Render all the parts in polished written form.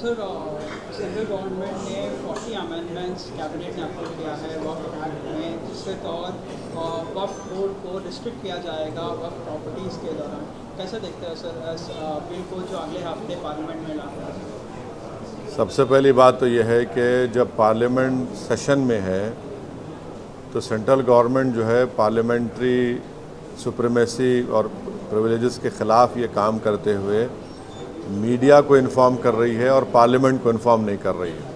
Sir, central government ने 40 amendments cabinet ने approve किया है वक्फ एक्ट में, जिसके तहत वक्फ बोर्ड को रिस्ट्रिक्ट किया जाएगा वक्फ प्रॉपर्टीज़ के दौरान। कैसे देखते हो सर इस बिल को जो अगले हफ्ते पार्लियामेंट में लाया है? सबसे पहली बात तो यह है कि जब पार्लियामेंट सेशन में है तो सेंट्रल गवर्नमेंट जो है पार्लियामेंट्री सुप्रीमेसी और प्रिविलेजेस के ख़िलाफ़ ये काम करते हुए मीडिया को इन्फॉर्म कर रही है और पार्लियामेंट को इन्फॉर्म नहीं कर रही है।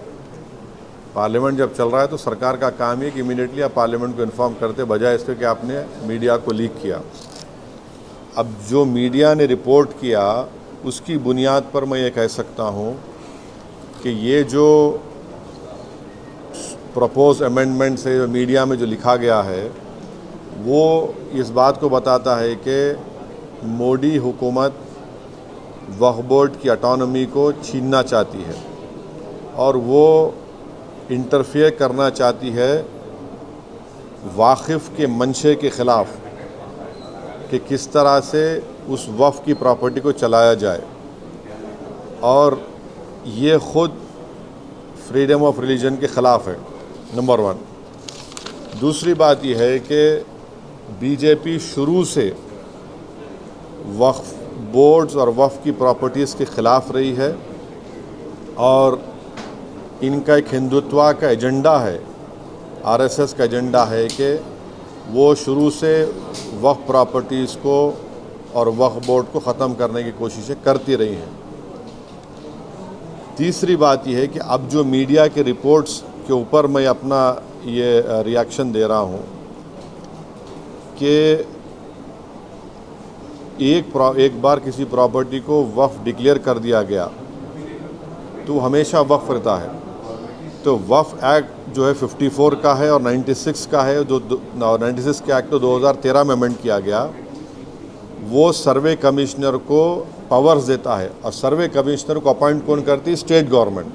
पार्लियामेंट जब चल रहा है तो सरकार का काम है कि इमीडिएटली आप पार्लियामेंट को इन्फॉर्म करते, बजाय इसके कि आपने मीडिया को लीक किया। अब जो मीडिया ने रिपोर्ट किया उसकी बुनियाद पर मैं ये कह सकता हूँ कि ये जो प्रपोज अमेंडमेंट से जो मीडिया में जो लिखा गया है वो इस बात को बताता है कि मोदी हुकूमत वक्फ बोर्ड की ऑटोनॉमी को छीनना चाहती है और वो इंटरफेयर करना चाहती है वाक़िफ़ के मंशे के ख़िलाफ़ कि किस तरह से उस वक्फ की प्रॉपर्टी को चलाया जाए, और ये ख़ुद फ्रीडम ऑफ रिलीजन के ख़िलाफ़ है, नंबर 1। दूसरी बात यह है कि बीजेपी शुरू से वक्फ बोर्ड्स और वक्फ की प्रॉपर्टीज़ के ख़िलाफ़ रही है और इनका एक हिंदुत्व का एजेंडा है, आरएसएस का एजेंडा है कि वो शुरू से वक्फ प्रॉपर्टीज़ को और वक्फ बोर्ड को ख़त्म करने की कोशिशें करती रही हैं। तीसरी बात यह है कि अब जो मीडिया के रिपोर्ट्स के ऊपर मैं अपना ये रिएक्शन दे रहा हूँ कि एक बार किसी प्रॉपर्टी को वक्फ डिक्लेयर कर दिया गया तो हमेशा वक्फ रहता है। तो वक्फ एक्ट जो है 54 का है और 96 का है, जो 96 के एक्ट तो 2013 में अमेंड किया गया। वो सर्वे कमिश्नर को पावर्स देता है और सर्वे कमिश्नर को अपॉइंट कौन करती है? State government.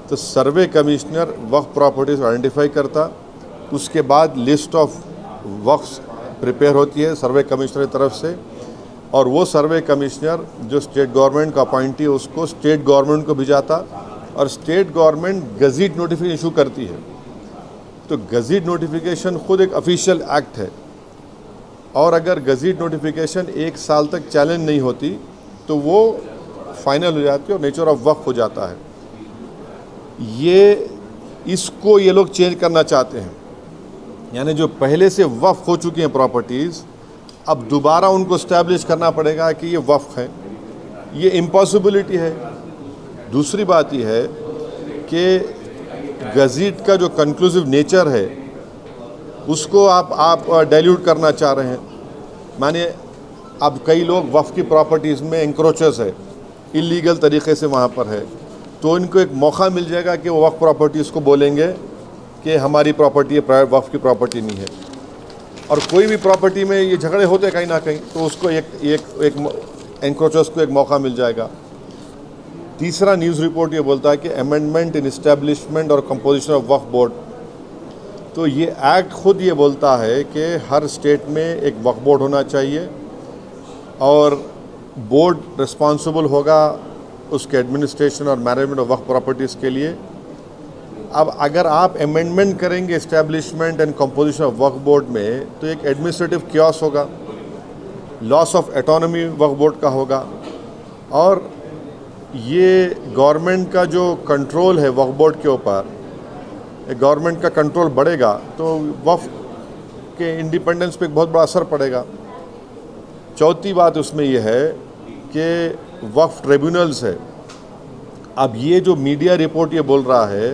तो सर्वे कमिश्नर वक्फ प्रॉपर्टीज़ आइडेंटिफाई करता, उसके बाद लिस्ट ऑफ वक्फ प्रिपेयर होती है सर्वे कमिश्नर की तरफ से, और वो सर्वे कमिश्नर जो स्टेट गवर्नमेंट का अपॉइंटी है उसको स्टेट गवर्नमेंट को भिजाता और स्टेट गवर्नमेंट गज़ीट नोटिफिकेशन इशू करती है। तो गज़ीट नोटिफिकेशन खुद एक ऑफिशियल एक्ट है, और अगर गज़ीट नोटिफिकेशन 1 साल तक चैलेंज नहीं होती तो वो फाइनल हो जाती है और नेचर ऑफ वक्फ हो जाता है। इसको ये लोग चेंज करना चाहते हैं, यानी जो पहले से वक्फ हो चुकी हैं प्रॉपर्टीज़ अब दोबारा उनको इस्टेब्लिश करना पड़ेगा कि ये वक्फ है। ये इम्पॉसिबिलिटी है। दूसरी बात यह है कि गज़ीट का जो कंक्लूसिव नेचर है उसको आप डाइल्यूट करना चाह रहे हैं। माने अब कई लोग वक्फ की प्रॉपर्टीज़ में इंक्रोचर्स है, इलीगल तरीके से वहाँ पर है, तो इनको एक मौका मिल जाएगा कि वो वक्फ प्रॉपर्टीज़ को बोलेंगे कि हमारी प्रॉपर्टी है, वक्फ की प्रॉपर्टी नहीं है। और कोई भी प्रॉपर्टी में ये झगड़े होते कहीं ना कहीं, तो उसको एक एंक्रोचर्स को एक मौका मिल जाएगा। तीसरा न्यूज़ रिपोर्ट ये बोलता है कि अमेंडमेंट इन इस्टेब्लिशमेंट और कंपोजिशन ऑफ वक्फ बोर्ड। तो ये एक्ट खुद ये बोलता है कि हर स्टेट में एक वक्फ बोर्ड होना चाहिए और बोर्ड रिस्पॉन्सिबल होगा उसके एडमिनिस्ट्रेशन और मैनेजमेंट ऑफ वक्फ प्रॉपर्टीज़ के लिए। अब अगर आप अमेंडमेंट करेंगे establishment and composition of Waqf board में तो एक एडमिनिस्ट्रेटिव क्योस होगा, loss of autonomy Waqf board का होगा, और ये गवर्नमेंट का जो कंट्रोल है वक्फ बोर्ड के ऊपर, गवर्नमेंट का कंट्रोल बढ़ेगा तो वक्फ के इंडिपेंडेंस पे एक बहुत बड़ा असर पड़ेगा। चौथी बात उसमें यह है कि वक्फ ट्रिब्यूनल्स है। अब ये जो मीडिया रिपोर्ट ये बोल रहा है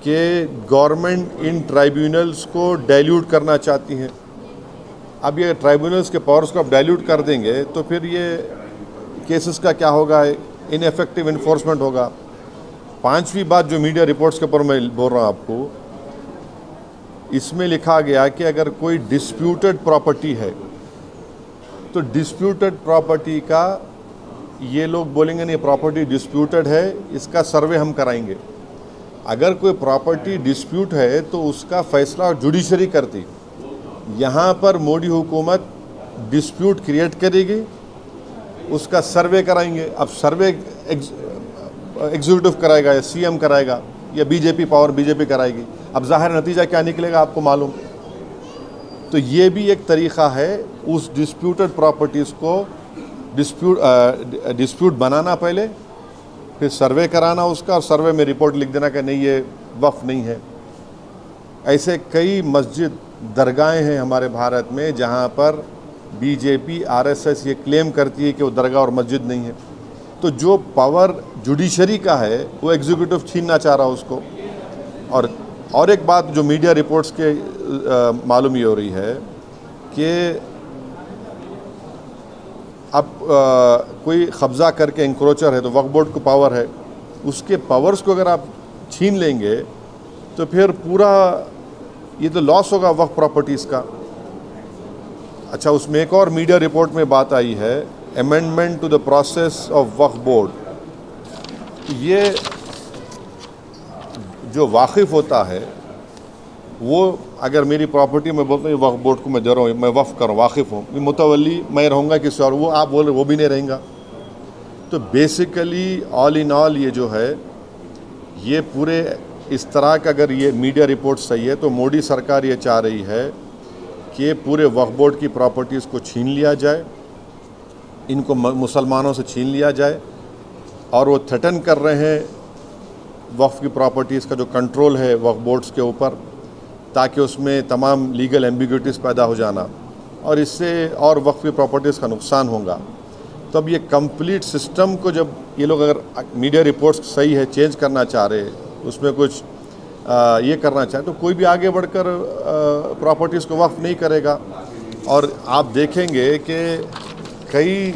कि गवर्नमेंट इन ट्राइब्यूनल्स को डाइल्यूट करना चाहती हैं। अब ये ट्राइब्यूनल्स के पावर्स को आप डाइल्यूट कर देंगे तो फिर ये केसेस का क्या होगा? इनएफेक्टिव इन्फोर्समेंट होगा। पांचवी बात जो मीडिया रिपोर्ट्स के ऊपर मैं बोल रहा हूँ आपको, इसमें लिखा गया कि अगर कोई डिस्प्यूटेड प्रॉपर्टी है तो डिस्प्यूटेड प्रॉपर्टी का ये लोग बोलेंगे नहीं प्रॉपर्टी डिस्प्यूटेड है, इसका सर्वे हम कराएंगे। अगर कोई प्रॉपर्टी डिस्प्यूट है तो उसका फैसला जुडिशरी करती। यहाँ पर मोदी हुकूमत डिस्प्यूट क्रिएट करेगी, उसका सर्वे कराएंगे। अब सर्वे एग्जीक्यूटिव कराएगा या सीएम कराएगा या बीजेपी पावर बीजेपी कराएगी। अब ज़ाहिर नतीजा क्या निकलेगा आपको मालूम। तो ये भी एक तरीक़ा है उस डिस्प्यूटेड प्रॉपर्टीज़ को डिस्प्यूट बनाना, पहले फिर सर्वे कराना उसका, और सर्वे में रिपोर्ट लिख देना कि नहीं ये वक्फ नहीं है। ऐसे कई मस्जिद दरगाहें हैं हमारे भारत में जहाँ पर बीजेपी आरएसएस ये क्लेम करती है कि वो दरगाह और मस्जिद नहीं है। तो जो पावर जुडिशरी का है वो एग्जीक्यूटिव छीनना चाह रहा है उसको। और एक बात जो मीडिया रिपोर्ट्स के मालूम ये हो रही है कि अब कोई कब्ज़ा करके इंक्रोचर है तो वक्फ बोर्ड को पावर है, उसके पावर्स को अगर आप छीन लेंगे तो फिर पूरा ये तो लॉस होगा वक्फ प्रॉपर्टीज़ का। अच्छा, उसमें एक और मीडिया रिपोर्ट में बात आई है, amendment to the process of Waqf board. ये जो वाकिफ़ होता है वो अगर मेरी प्रॉपर्टी में बोलता हूँ वक्फ बोर्ड को मैं दे रहा हूँ, मैं वक्फ कर वाकिफ़ हूँ, मुतवल्ली मैं रहूँगा किसी और, वो आप बोल रहे वो भी नहीं रहेगा। तो बेसिकली ऑल इन ऑल ये जो है ये पूरे इस तरह का, अगर ये मीडिया रिपोर्ट सही है तो मोदी सरकार ये चाह रही है कि पूरे वक्फ बोर्ड की प्रॉपर्टीज़ को छीन लिया जाए, इनको मुसलमानों से छीन लिया जाए। और वो थ्रेटन कर रहे हैं वक्फ की प्रॉपर्टीज़ का जो कंट्रोल है वक्फ बोर्ड्स के ऊपर, ताकि उसमें तमाम लीगल एम्बिग्यूटीज़ पैदा हो जाना और इससे और वक्फ की प्रॉपर्टीज़ का नुकसान होगा। तो अब ये कंप्लीट सिस्टम को जब ये लोग अगर मीडिया रिपोर्ट्स सही है चेंज करना चाह रहे, उसमें कुछ ये करना चाहे, तो कोई भी आगे बढ़कर प्रॉपर्टीज़ को वक्फ नहीं करेगा। और आप देखेंगे कि कई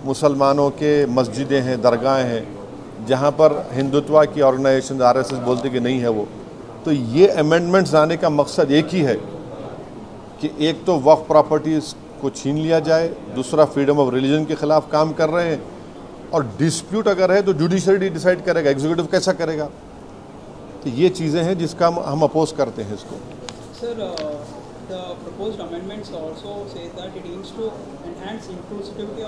मुसलमानों के मस्जिदें हैं, दरगाहें हैं जहाँ पर हिंदुत्व की ऑर्गेनाइजेशन आरएसएस बोलते कि नहीं है वो। तो ये अमेंडमेंट्स आने का मकसद एक ही है कि एक तो वक्फ प्रॉपर्टीज़ को छीन लिया जाए, दूसरा फ्रीडम ऑफ रिलीजन के ख़िलाफ़ काम कर रहे हैं, और डिस्प्यूट अगर है तो जुडिशरी डिसाइड करेगा, एग्जीक्यूटिव कैसा करेगा। तो ये चीज़ें हैं जिसका हम अपोज करते हैं इसको। Sir, the proposed amendments also say that it aims to enhance inclusivity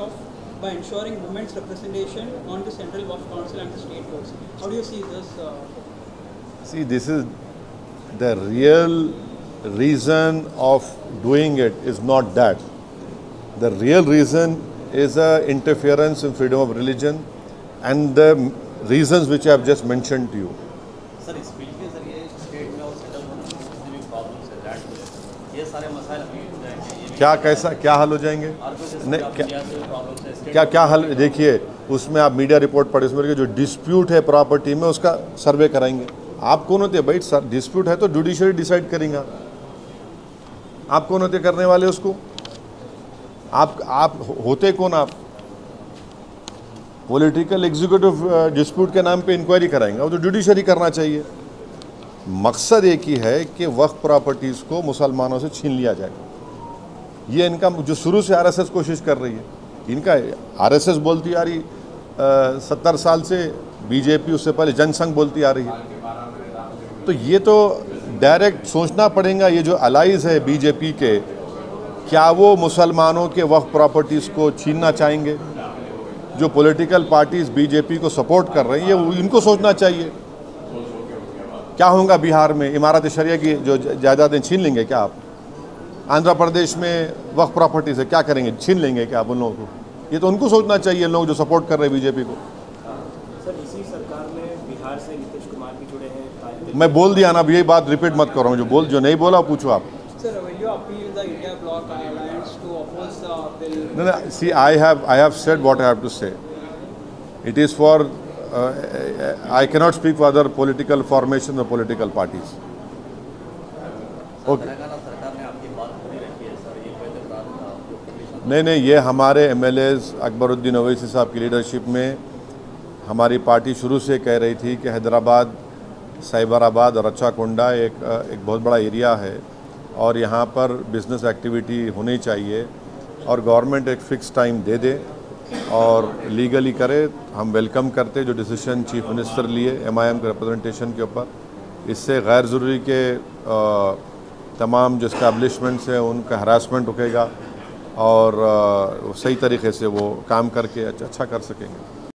by ensuring women's representation on the Central Waqf Council and the state boards. How do you see this? See, this is the real reason of doing it is not that. The real reason is interference in freedom of religion and the reasons which I have just mentioned to you. Sir, इस bill के जरिए state में और central में जितने भी problems है that ये सारे मसाइल हल हो जाएंगे। क्या कैसा क्या हल हो जाएंगे? नहीं, क्या हल? देखिए, उसमें आप मीडिया रिपोर्ट पढ़े, उसमें जो डिस्प्यूट है प्रॉपर्टी में उसका सर्वे कराएंगे। आप कौन होते हैं भाई? सर, डिस्प्यूट है तो जुडिशरी डिसाइड करेंगे। आप कौन होते करने वाले उसको? आप होते कौन? आप पॉलिटिकल एग्जीक्यूटिव डिस्प्यूट के नाम पे इंक्वायरी कराएंगे, वो तो जुडिशरी करना चाहिए। मकसद एक ही है कि वक्फ प्रॉपर्टीज़ को मुसलमानों से छीन लिया जाए। ये इनका जो शुरू से आरएसएस कोशिश कर रही है, इनका आरएसएस बोलती आ रही 70 साल से, बीजेपी उससे पहले जनसंघ बोलती आ रही है। तो ये तो डायरेक्ट सोचना पड़ेगा, ये जो अलाइज है बीजेपी के, क्या वो मुसलमानों के वक्फ प्रॉपर्टीज़ को छीनना चाहेंगे? जो पॉलिटिकल पार्टीज़ बीजेपी को सपोर्ट कर रही है वो इनको सोचना चाहिए। क्या होगा बिहार में? इमारत शरिया की जो जायदादें छीन लेंगे क्या आप? आंध्र प्रदेश में वक्फ प्रॉपर्टीज़ है, क्या करेंगे? छीन लेंगे क्या आप उन लोगों को? ये तो उनको सोचना चाहिए, लोग जो सपोर्ट कर रहे हैं बीजेपी को। सर, इसी सरकार में बिहार से नीतीश कुमार भी जुड़े हैं। मैं बोल दिया ना, अब यही बात रिपीट मत करो, जो नहीं बोला पूछो आप। Sir, will you appeal the India Bloc Alliance to oppose the bill? No, see, I have said what I have to say. It is for I cannot speak for other political formations or political parties. Okay. नहीं, ये हमारे MLAs Akbaruddin Owaisi साहब की leadership में हमारी party शुरू से कह रही थी कि हैदराबाद, साइबराबाद और रच्चाकोंडा एक बहुत बड़ा एरिया है और यहाँ पर बिज़नेस एक्टिविटी होनी चाहिए और गवर्नमेंट एक फ़िक्स टाइम दे दे और लीगली करे। हम वेलकम करते जो डिसीजन चीफ मिनिस्टर लिए MIM के रिप्रेजेंटेशन के ऊपर। इससे गैर ज़रूरी के तमाम जो इस्टेब्लिशमेंट्स हैं उनका हरासमेंट रुकेगा और सही तरीके से वो काम करके अच्छा कर सकेंगे।